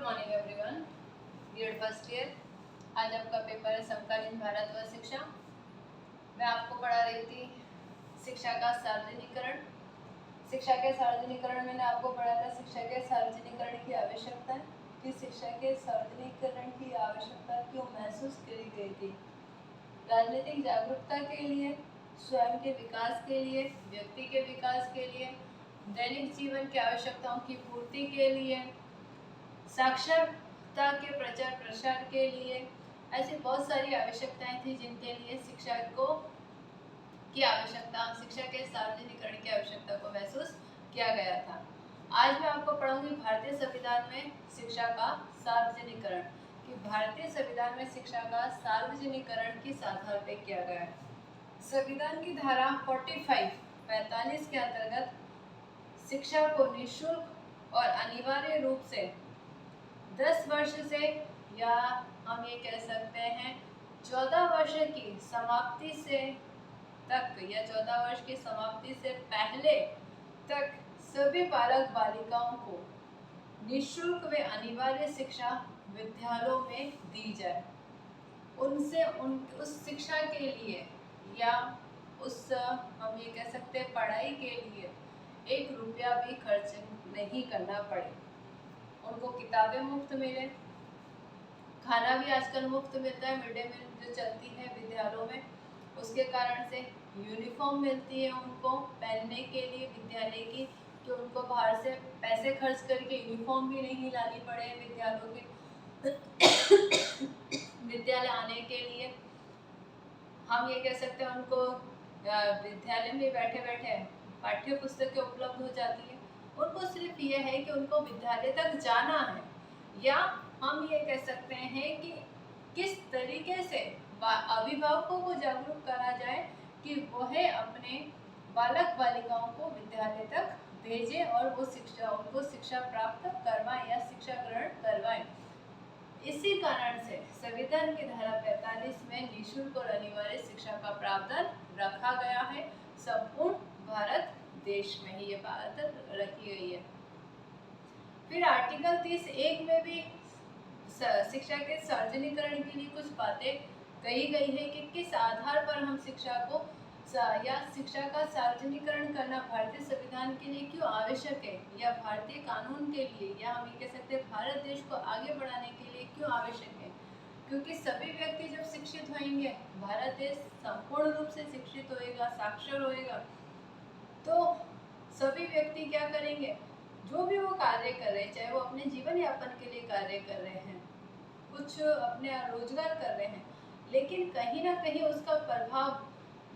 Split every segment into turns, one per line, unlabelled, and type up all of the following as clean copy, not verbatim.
Good morning everyone. Grade first year. आज आपका paper है समकालीन भारत व शिक्षा। मैं आपको पढ़ा रही थी शिक्षा का सार्वजनिकरण। शिक्षा के सार्वजनिकरण मैंने आपको पढ़ा था शिक्षा के सार्वजनिकरण की आवश्यकता कि शिक्षा के सार्वजनिकरण की आवश्यकता क्यों महसूस करी गई थी। राजनीतिक जागरूकता के लिए, स्वयं के विकास के लिए, व्यक्ति के विकास के लिए, दैनिक जीवन की आवश्यकताओं की पूर्ति के लिए, साक्षरता के प्रचार प्रसार के लिए, ऐसी बहुत सारी आवश्यकताएं थी जिनके लिए शिक्षा के सार्वजनिकरण की आवश्यकता को महसूस किया गया था। आज मैं आपको पढ़ाऊंगी भारतीय संविधान में शिक्षा का सार्वजनिकरण कि भारतीय संविधान में शिक्षा का सार्वजनिकरण किस आधार पर किया गया है। संविधान की धारा 45 के अंतर्गत शिक्षा को निःशुल्क और अनिवार्य रूप से 10 वर्ष से या हम ये कह सकते हैं 14 वर्ष की समाप्ति से तक या 14 वर्ष की समाप्ति से पहले तक सभी बालक बालिकाओं को निःशुल्क व अनिवार्य शिक्षा विद्यालयों में दी जाए। उनसे उस शिक्षा के लिए या उस हम ये कह सकते हैं पढ़ाई के लिए 1 रुपया भी खर्च नहीं करना पड़े। उनको किताबें मुफ्त मिले, खाना भी आजकल मुफ्त मिलता है। मिड डे मील जो चलती है विद्यालयों में, उसके कारण से यूनिफॉर्म मिलती है उनको पहनने के लिए विद्यालय की, कि उनको बाहर से पैसे खर्च करके यूनिफॉर्म भी नहीं लानी पड़े विद्यालयों के विद्यालय आने के लिए। हम ये कह सकते हैं उनको विद्यालय में बैठे बैठे पाठ्य पुस्तकें उपलब्ध हो जाती है। उनको सिर्फ ये है कि उनको विद्यालय तक जाना है, या हम ये कह सकते हैं कि किस तरीके से अभिभावकों को जागरूक करा जाए कि वह अपने बालक बालिकाओं को विद्यालय तक भेजें और उनको शिक्षा प्राप्त करवाएं या शिक्षा ग्रहण करवाएं। इसी कारण से संविधान की धारा 45 में निःशुल्क और अनिवार्य शिक्षा का प्रावधान रखा गया है। संपूर्ण भारत देश में ही ये बात रखी गई है। फिर आर्टिकल 30(1) में भी शिक्षा के सार्वजनिकरण के लिए कुछ बातें कही गई है कि किस आधार पर हम शिक्षा का सार्वजनिकरण करना भारतीय संविधान के लिए क्यों आवश्यक है, या भारतीय कानून के लिए, या हम ये कह सकते हैं भारत देश को आगे बढ़ाने के लिए क्यों आवश्यक है। क्योंकि सभी व्यक्ति जब शिक्षित होंगे, भारत देश संपूर्ण रूप से शिक्षित होएगा, साक्षर होएगा, तो सभी व्यक्ति क्या करेंगे, जो भी वो कार्य कर रहे हैं, चाहे वो अपने जीवन यापन के लिए कार्य कर रहे हैं, कुछ अपने रोजगार कर रहे हैं, लेकिन कहीं ना कहीं उसका प्रभाव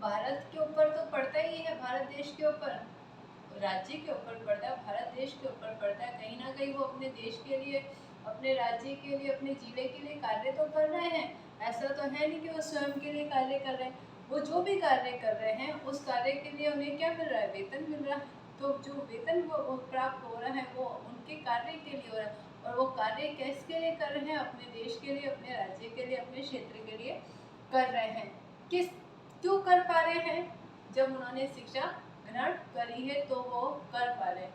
भारत के ऊपर तो पड़ता ही है, भारत देश के ऊपर, राज्य के ऊपर पड़ता है, भारत देश के ऊपर पड़ता है। कहीं ना कहीं वो अपने देश के लिए, अपने राज्य के लिए, अपने जिले के लिए कार्य तो कर रहे हैं। ऐसा तो है नहीं कि वो स्वयं के लिए कार्य कर रहे हैं। वो जो भी कार्य कर रहे हैं उस कार्य के लिए उन्हें क्या मिल रहा है, वेतन मिल रहा है। तो जो वेतन वो प्राप्त हो रहा है वो उनके कार्य के लिए हो रहा है, और वो कार्य किसके लिए कर रहे हैं, अपने देश के लिए, अपने राज्य के लिए, अपने क्षेत्र के लिए कर रहे हैं। क्यों कर पा रहे हैं, जब उन्होंने शिक्षा ग्रहण करी है तो वो कर पा रहे हैं।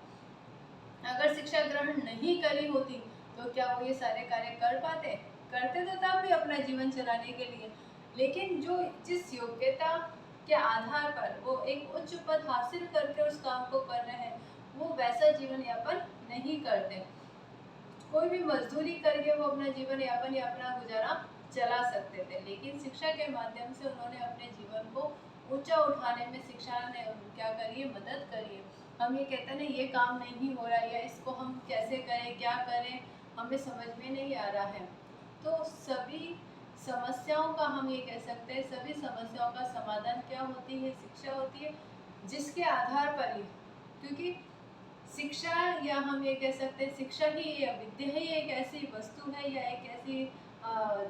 अगर शिक्षा ग्रहण नहीं करी होती तो क्या वो ये सारे कार्य कर पाते, करते तो तब भी अपना जीवन चलाने के लिए, लेकिन जिस योग्यता के आधार पर वो एक उच्च पद हासिल करके उस काम को कर रहे हैं, वो वैसा जीवन यापन नहीं करते। कोई भी मजदूरी करके वो अपना जीवन यापन या अपना गुजारा चला सकते थे, लेकिन शिक्षा के माध्यम से उन्होंने अपने जीवन को ऊंचा उठाने में शिक्षा ने क्या करी है, मदद करी है। हम ये कहते हैं ना ये काम नहीं हो रहा है, या इसको हम कैसे करें, क्या करें, हमें समझ में नहीं आ रहा है, तो सभी समस्याओं का हम ये कह सकते हैं, सभी समस्याओं का समाधान क्या होती है, शिक्षा होती है, जिसके आधार पर ही, क्योंकि शिक्षा, या हम ये कह सकते हैं शिक्षा ही या विद्या ही एक ऐसी वस्तु है या एक ऐसी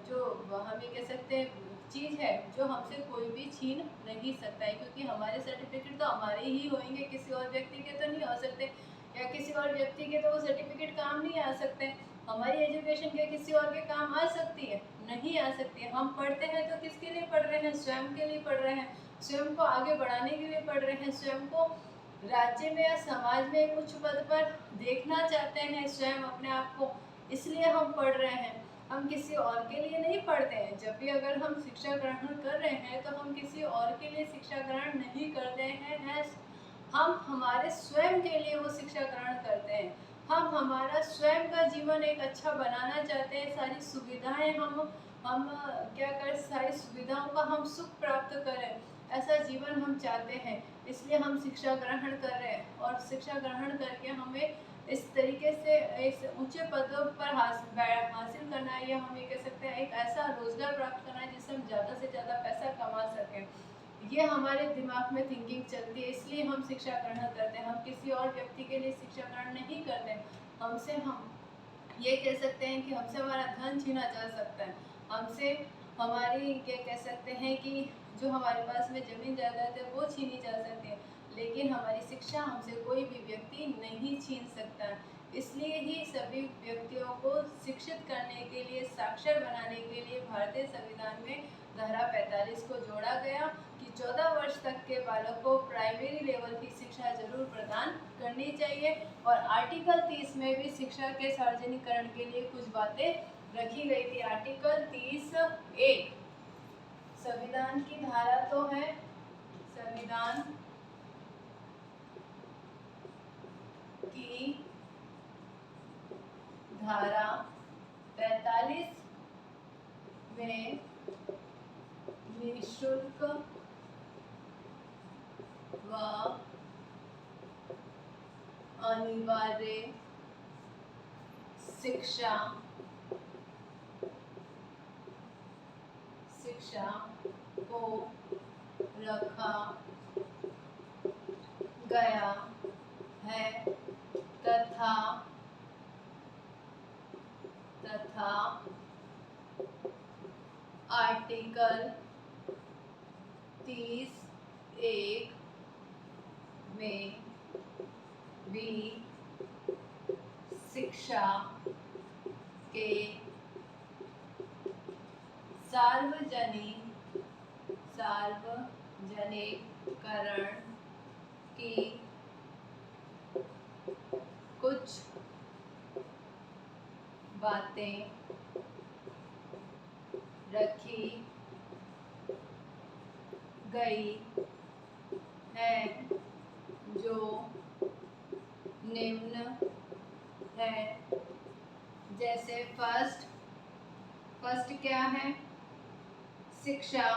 जो हम ये कह सकते हैं चीज़ है जो हमसे कोई भी छीन नहीं सकता है। क्योंकि हमारे सर्टिफिकेट तो हमारे ही होंगे, किसी और व्यक्ति के तो नहीं हो सकते, या किसी और व्यक्ति के तो वो सर्टिफिकेट काम नहीं आ सकते। हमारी एजुकेशन क्या किसी और के काम आ सकती है, नहीं आ सकती है। हम पढ़ते हैं तो किसके लिए पढ़ रहे हैं, स्वयं के लिए पढ़ रहे हैं, स्वयं को आगे बढ़ाने के लिए पढ़ रहे हैं, स्वयं को राज्य में या समाज में कुछ पद पर देखना चाहते हैं, स्वयं अपने आप को इसलिए हम पढ़ रहे हैं, हम किसी और के लिए नहीं पढ़ते हैं। जब भी अगर हम शिक्षा ग्रहण कर रहे हैं तो हम किसी और के लिए शिक्षा ग्रहण नहीं करते हैं, हम हमारे स्वयं के लिए वो शिक्षा ग्रहण करते हैं। हम हमारा स्वयं का जीवन एक अच्छा बनाना चाहते हैं, सारी सुविधाएं हम क्या करें, सारी सुविधाओं का हम सुख प्राप्त करें, ऐसा जीवन हम चाहते हैं। इसलिए हम शिक्षा ग्रहण कर रहे हैं और शिक्षा ग्रहण करके हमें इस तरीके से इस ऊंचे पदों पर हासिल करना है, या हम ये कह सकते हैं एक ऐसा रोजगार प्राप्त करना है जिससे हम ज़्यादा से ज़्यादा पैसा कमा सकें। ये हमारे दिमाग में थिंकिंग चलती है, इसलिए हम शिक्षा ग्रहण करते हैं। हम किसी और व्यक्ति के लिए शिक्षा ग्रहण नहीं करते। हमसे हम ये कह सकते हैं कि हमसे हमारा धन छीना जा सकता है, हमसे हमारी क्या कह सकते हैं कि जो हमारे पास में जमीन जायदाद है वो छीनी जा सकती है, लेकिन हमारी शिक्षा हमसे कोई भी व्यक्ति नहीं छीन सकता है। इसलिए ही सभी व्यक्तियों को शिक्षित करने के लिए, साक्षर बनाने के लिए भारतीय संविधान में धारा 45 को जोड़ा गया कि 14 वर्ष तक के बालक को प्राइमरी लेवल की शिक्षा जरूर प्रदान करनी चाहिए। और आर्टिकल 30 में भी शिक्षा के सार्वजनिकरण के लिए कुछ बातें रखी गई थी। आर्टिकल 30(1) संविधान की धारा तो है, संविधान की धारा 45 में निःशुल्क व अनिवार्य शिक्षा को रखा गया है तथा आर्टिकल 30(1) में भी शिक्षा के सार्वजनिकरण की कुछ बातें रखी गई है जो निम्न है। जैसे फर्स्ट क्या है? शिक्षा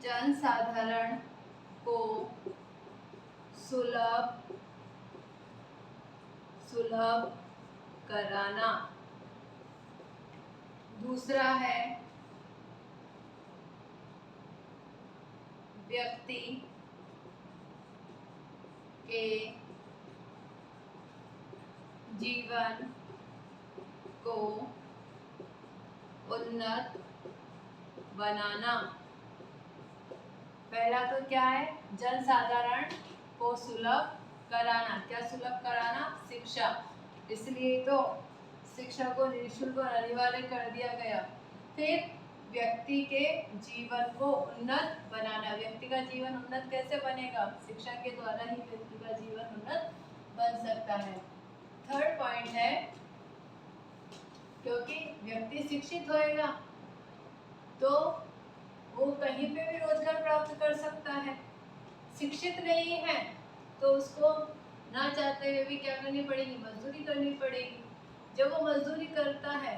जन साधारण को सुलभ कराना। दूसरा है व्यक्ति के जीवन को उन्नत बनाना। पहला तो क्या है? जन साधारण को सुलभ कराना। क्या सुलभ कराना? शिक्षा। इसलिए तो शिक्षा को निःशुल्क और अनिवार्य कर दिया गया। फिर व्यक्ति के जीवन को उन्नत बनाना। व्यक्ति का जीवन उन्नत कैसे बनेगा? शिक्षा के द्वारा ही व्यक्ति का जीवन उन्नत बन सकता है। थर्ड पॉइंट है, क्योंकि व्यक्ति शिक्षित होएगा तो वो कहीं पे भी रोजगार प्राप्त कर सकता है। शिक्षित नहीं है तो उसको ना चाहते हुए भी क्या करनी पड़ेगी? मजदूरी करनी पड़ेगी। जब वो मजदूरी करता है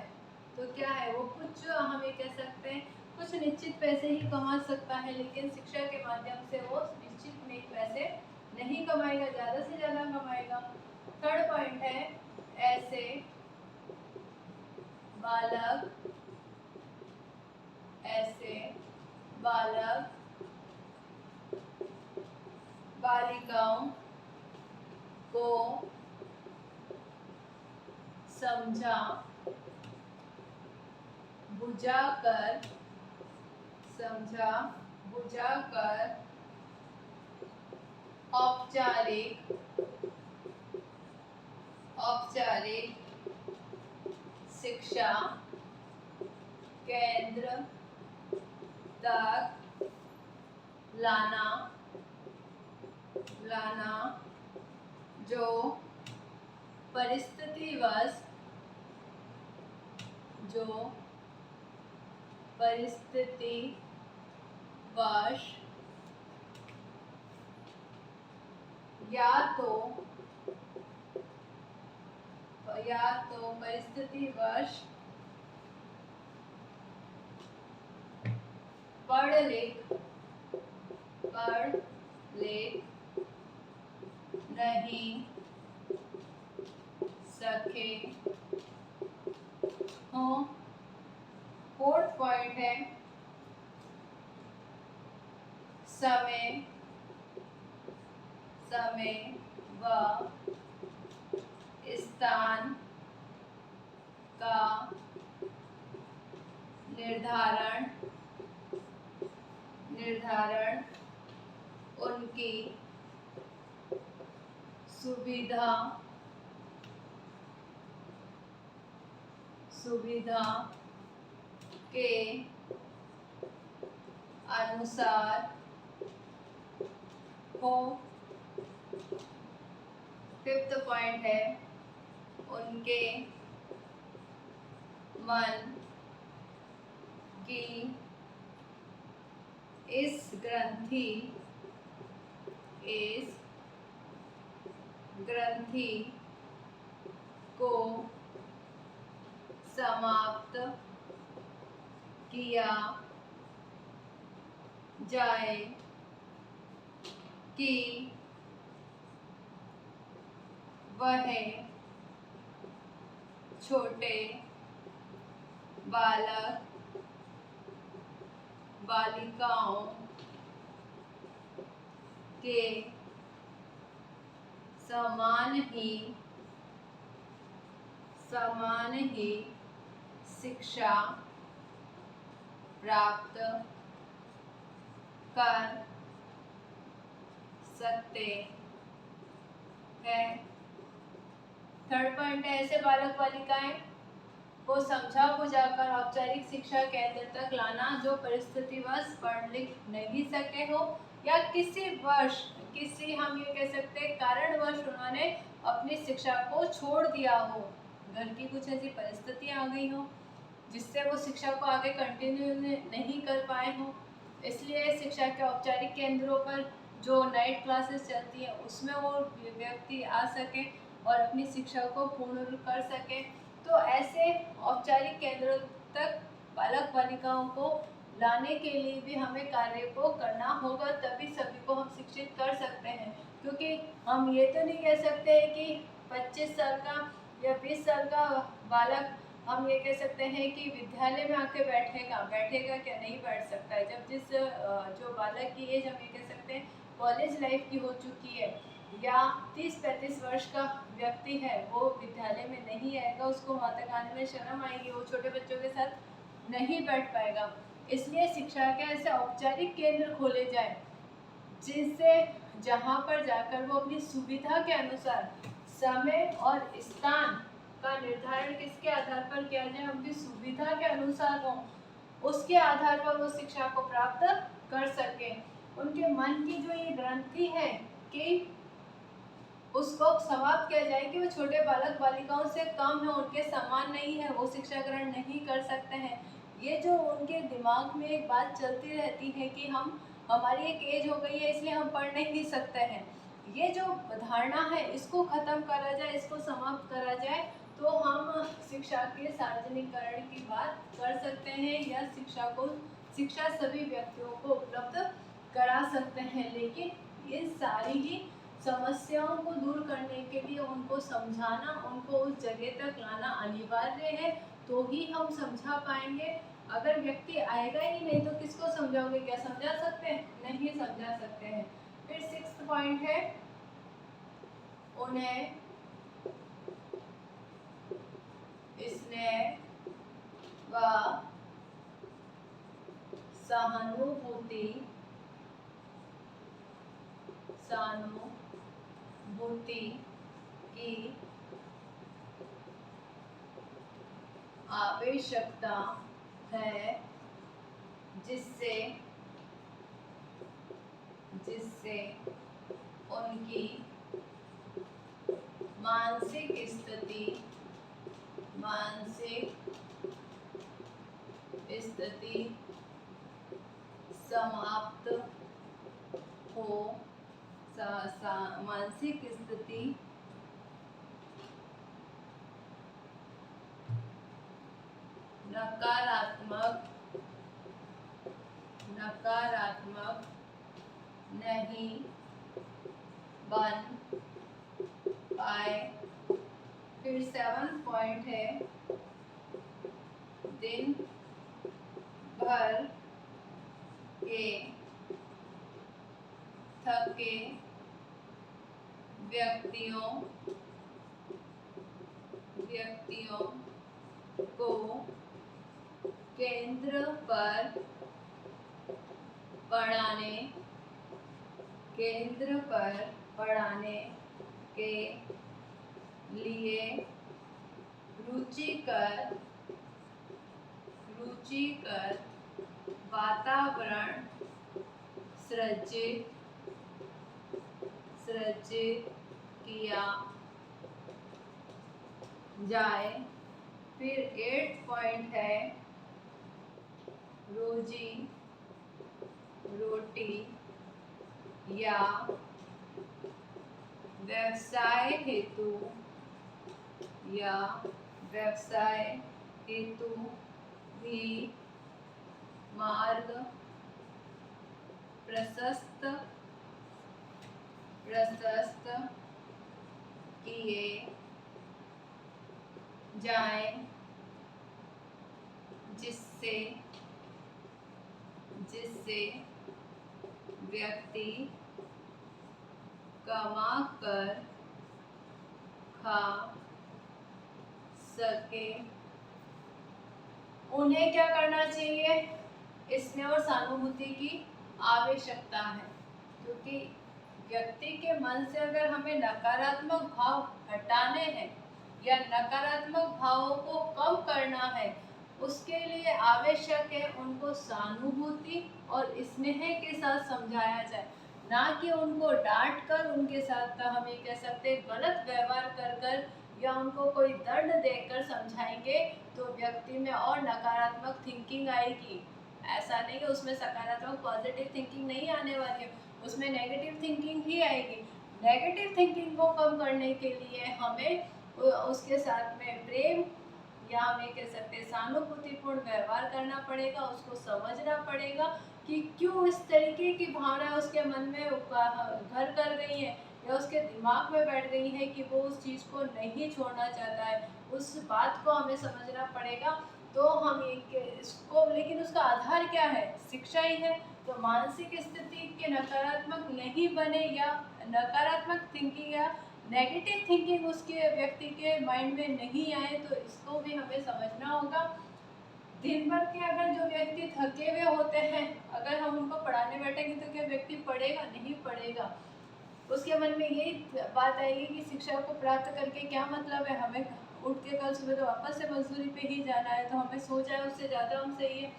तो क्या है, वो कुछ हम ये कह सकते हैं कुछ निश्चित पैसे ही कमा सकता है, लेकिन शिक्षा के माध्यम से वो निश्चित नहीं पैसे नहीं कमाएगा, ज़्यादा से ज़्यादा कमाएगा। थर्ड पॉइंट है, ऐसे बालक बालिकाओं को समझा बुझाकर औपचारिक शिक्षा केंद्र तक लाना लाना जो परिस्थितिवश या तो परिस्थितिवश पढ़ लिख नहीं सके हो। फोर्थ पॉइंट है समय व स्थान का निर्धारण उनकी सुविधा के अनुसार हो। फिफ्थ पॉइंट है उनके मन की इस ग्रंथि को समाप्त किया जाए कि वह छोटे बालक बालिकाओं के समान ही शिक्षा प्राप्त कर सकते हैं। थर्ड पॉइंट है ऐसे बालक बालिकाएं को समझा बुझाकर औपचारिक शिक्षा केंद्र तक लाना जो परिस्थितिवश पढ़ लिख नहीं सके हो या किसी हम ये कह सकते हैं कारणवश उन्होंने अपनी शिक्षा को छोड़ दिया हो। घर की कुछ ऐसी परिस्थितियां आ गई हो जिससे वो शिक्षा को आगे कंटिन्यू नहीं कर पाए हो, इसलिए शिक्षा के औपचारिक केंद्रों पर जो नाइट क्लासेस चलती है उसमें वो व्यक्ति आ सके और अपनी शिक्षा को पूर्ण कर सके। तो ऐसे औपचारिक केंद्रों तक बालक बालिकाओं को लाने के लिए भी हमें कार्य को करना होगा, तभी सभी को हम शिक्षित कर सकते हैं। क्योंकि हम ये तो नहीं कह सकते कि 25 साल का या 20 साल का बालक हम ये कह सकते हैं कि विद्यालय में आके बैठेगा क्या, नहीं बैठ सकता है। जब जो बालक की एज हम ये कह सकते हैं कॉलेज लाइफ की हो चुकी है या 30-35 वर्ष का व्यक्ति है, वो विद्यालय में नहीं आएगा, उसको माता गाने में शर्म आएगी, वो छोटे बच्चों के साथ नहीं बैठ पाएगा। इसलिए शिक्षा के ऐसे औपचारिक केंद्र खोले जाए जिससे जहाँ पर जाकर वो अपनी सुविधा के अनुसार समय और स्थान का निर्धारण किसके आधार पर किया जाए, उनकी सुविधा के अनुसार हो, उसके आधार पर वो शिक्षा को प्राप्त कर सके। उनके मन की जो ये ग्रंथि है कि उसको समाप्त किया जाए कि वो छोटे बालक बालिकाओं से कम है, उनके समान नहीं है, वो शिक्षा ग्रहण नहीं कर सकते हैं। ये जो उनके दिमाग में एक बात चलती रहती है कि हमारी एक एज हो गई है इसलिए हम पढ़ नहीं सकते हैं, ये जो धारणा है इसको खत्म करा जाए, इसको समाप्त करा जाए तो हम शिक्षा के सार्वजनिकरण की बात कर सकते हैं या शिक्षा सभी व्यक्तियों को उपलब्ध करा सकते हैं। लेकिन इन सारी ही समस्याओं को दूर करने के लिए उनको समझाना, उनको उस जगह तक लाना अनिवार्य है, तो ही हम समझा पाएंगे। अगर व्यक्ति आएगा ही नहीं तो किसको समझाओगे, क्या समझा सकते हैं, नहीं समझा सकते हैं। फिर 6th पॉइंट है उन्हें स्नेह व सहानुभूति की आवश्यकता है, जिससे जिससे उनकी मानसिक स्थिति समाप्त हो मानसिक स्थिति नकारात्मक नहीं बन पाए। फिर 7 पॉइंट है, दिन भर के थके व्यक्तियों को केंद्र पर पढ़ाने के लिए रुचिकर वातावरण सृजित किया जाए। फिर 8 पॉइंट है, रोजी रोटी या व्यवसाय हेतु भी मार्ग प्रशस्त किए जाएं, जिससे व्यक्ति कमा कर खा सके। उन्हें क्या करना चाहिए? स्नेह और सहानुभूति की आवश्यकता है, क्योंकि व्यक्ति के मन से अगर हमें नकारात्मक भाव हटाने हैं या नकारात्मक भावों को कम करना है, उसके लिए आवश्यक है उनको सहानुभूति और स्नेह के साथ समझाया जाए, ना कि उनको डांट कर, उनके साथ हम ये कह सकते हैं गलत व्यवहार कर या उनको कोई दंड देकर समझाएंगे तो व्यक्ति में और नकारात्मक थिंकिंग आएगी। ऐसा नहीं है उसमें सकारात्मक पॉजिटिव थिंकिंग नहीं आने वाली है, उसमें नेगेटिव थिंकिंग ही आएगी। नेगेटिव थिंकिंग को कम करने के लिए हमें उसके साथ में प्रेम या हम ये कह सकते हैं सहानुभूतिपूर्ण व्यवहार करना पड़ेगा, उसको समझना पड़ेगा कि क्यों इस तरीके की भावनाएं उसके मन में घर कर गई है या उसके दिमाग में बैठ गई है कि वो उस चीज़ को नहीं छोड़ना चाहता है। उस बात को हमें समझना पड़ेगा। तो हम इसको, लेकिन उसका आधार क्या है? शिक्षा ही है। तो मानसिक स्थिति के नकारात्मक नहीं बने या नकारात्मक थिंकिंग या नेगेटिव थिंकिंग उसके व्यक्ति के माइंड में नहीं आए, तो इसको भी हमें समझना होगा। दिन भर के अगर जो व्यक्ति थके हुए होते हैं, अगर हम उनको पढ़ाने बैठेंगे तो क्या व्यक्ति पढ़ेगा? नहीं पढ़ेगा। उसके मन में यही बात आएगी कि शिक्षा को प्राप्त करके क्या मतलब है, हमें उठ के कल सुबह तो वापस से मजदूरी पे ही जाना है, तो हमें सो जाए उससे ज़्यादा हम सही है।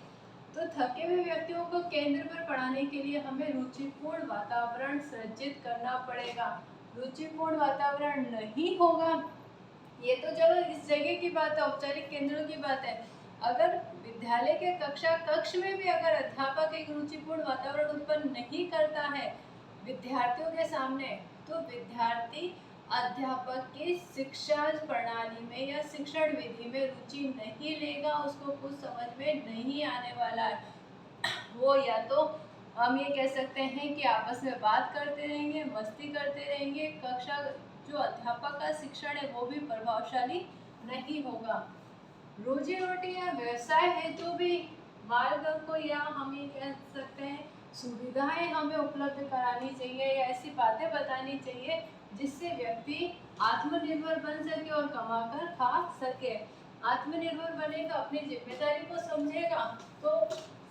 तो थके हुए व्यक्तियों को केंद्र पर पढ़ाने के लिए हमें रुचिपूर्ण वातावरण सृजित करना पड़ेगा। रुचिपूर्ण वातावरण नहीं होगा, ये तो चलो इस जगह की बात है, औपचारिक केंद्रों की बात है। अगर विद्यालय के कक्ष में भी अगर अध्यापक एक रुचिपूर्ण वातावरण उत्पन्न नहीं करता है विद्यार्थियों के सामने, तो विद्यार्थी अध्यापक की शिक्षा प्रणाली में या शिक्षण विधि में रुचि नहीं लेगा, उसको कुछ समझ में नहीं आने वाला है। वो या तो हम ये कह सकते हैं कि आपस में बात करते रहेंगे, मस्ती करते रहेंगे, कक्षा जो अध्यापक का शिक्षण है वो भी प्रभावशाली नहीं होगा। रोजी रोटी या व्यवसाय हेतु भी मार्ग को या हम ये कह सकते हैं सुविधाएं हमें उपलब्ध करानी चाहिए या ऐसी बातें बतानी चाहिए जिससे व्यक्ति आत्मनिर्भर बन सके और कमाकर खा सके। आत्मनिर्भर बनेगा, अपनी जिम्मेदारी को समझेगा, तो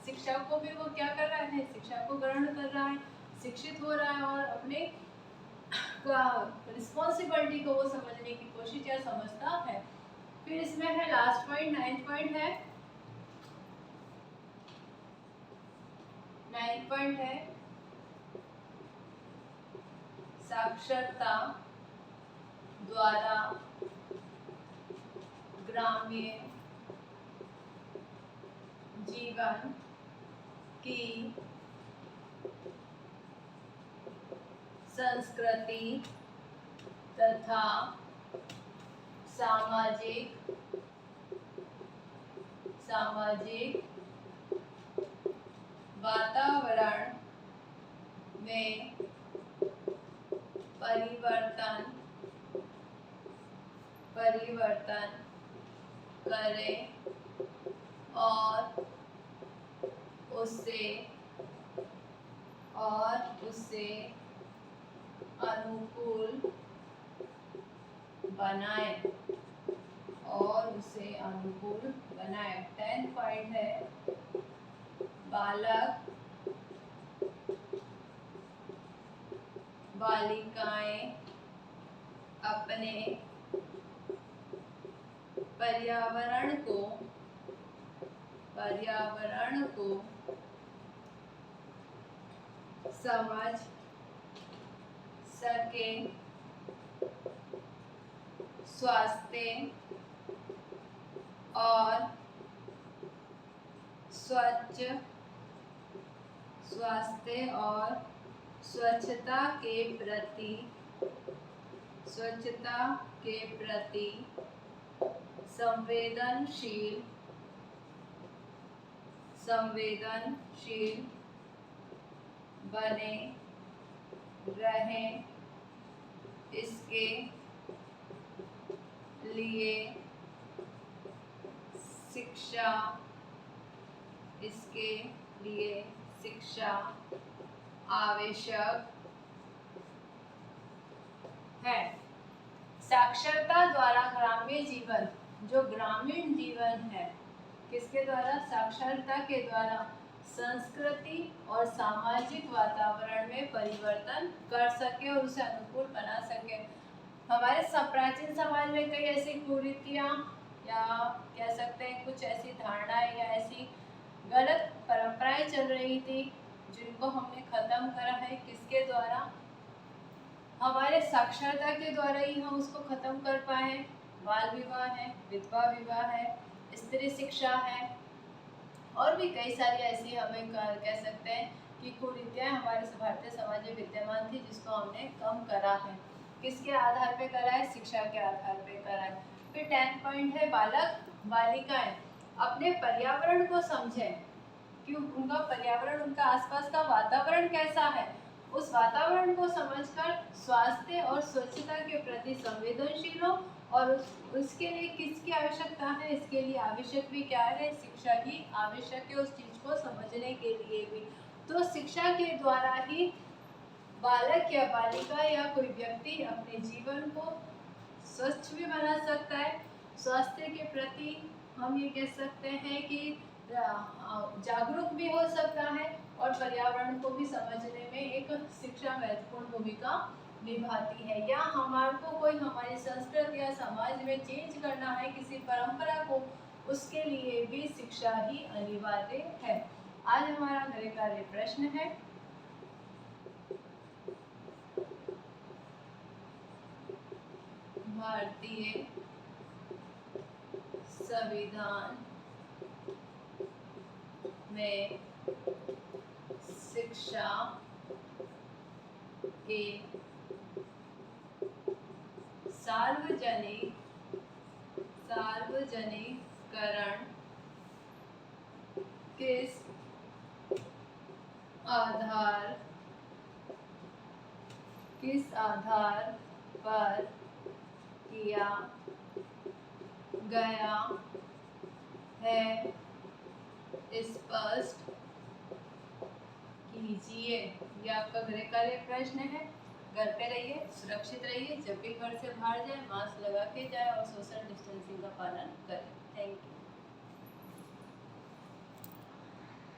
शिक्षा को भी वो क्या कर रहा है? शिक्षा को ग्रहण कर रहा है, शिक्षित हो रहा है और अपने रिस्पॉन्सिबिलिटी को वो समझने की कोशिश या समझता है। फिर इसमें है लास्ट पॉइंट, 9th पॉइंट है। 9th पॉइंट है साक्षरता द्वारा ग्रामीण जीवन की संस्कृति तथा सामाजिक वातावरण में परिवर्तन करें और उसे अनुकूल बनाए 10 पॉइंट है, बालक बालिकाएं अपने पर्यावरण को समझ सके, स्वास्थ्य और स्वच्छता के प्रति संवेदनशील बने रहें। इसके लिए शिक्षा आवश्यक है। साक्षरता द्वारा ग्रामीण जीवन, जो ग्रामीण जीवन है, किसके द्वारा? साक्षरता के द्वारा संस्कृति और सामाजिक वातावरण में परिवर्तन कर सके और उसे अनुकूल बना सके। हमारे प्राचीन समाज में कई ऐसी कुरीतियां या कह सकते हैं कुछ ऐसी धारणाएं या ऐसी गलत परंपराएं चल रही थी, जिनको हमने खत्म करा है। किसके द्वारा? हमारे साक्षरता के द्वारा ही हम उसको खत्म कर पाए। बाल विवाह है, विधवा विवाह है, स्त्री शिक्षा है और भी कई सारी ऐसी हमें कह सकते हैं कि कुरीतियां हमारे भारतीय समाज में विद्यमान थी, जिसको हमने कम करा है। किसके आधार पे करा है? शिक्षा के आधार पे करा है। फिर 10 पॉइंट है, बालक बालिकाएं अपने पर्यावरण को समझें कि उनका पर्यावरण, उनका आसपास का वातावरण कैसा है, उस वातावरण को समझकर स्वास्थ्य और स्वच्छता के प्रति संवेदनशील हो और उसके लिए किसकी आवश्यकता है? इसके लिए आवश्यक भी क्या है? शिक्षा ही आवश्यक है, उस चीज को समझने के लिए भी। तो शिक्षा के द्वारा ही बालक या बालिका या कोई व्यक्ति अपने जीवन को स्वच्छ भी बना सकता है, स्वास्थ्य के प्रति हम ये कह सकते हैं कि जागरूक भी हो सकता है और पर्यावरण को भी समझने में एक शिक्षा महत्वपूर्ण भूमिका निभाती है। या हमारे को कोई हमारी संस्कृति या समाज में चेंज करना है, किसी परंपरा को, उसके लिए भी शिक्षा ही अनिवार्य है। आज हमारा गृह कार्य प्रश्न है, भारतीय संविधान में शिक्षा के सार्वजनिकरण किस आधार पर किया गया है, स्पष्ट कीजिए। ये आपका गृह कार्य प्रश्न है। घर पे रहिए, सुरक्षित रहिए, जब भी घर से बाहर जाए मास्क लगा के जाए और सोशल डिस्टेंसिंग का पालन करें। Thank you.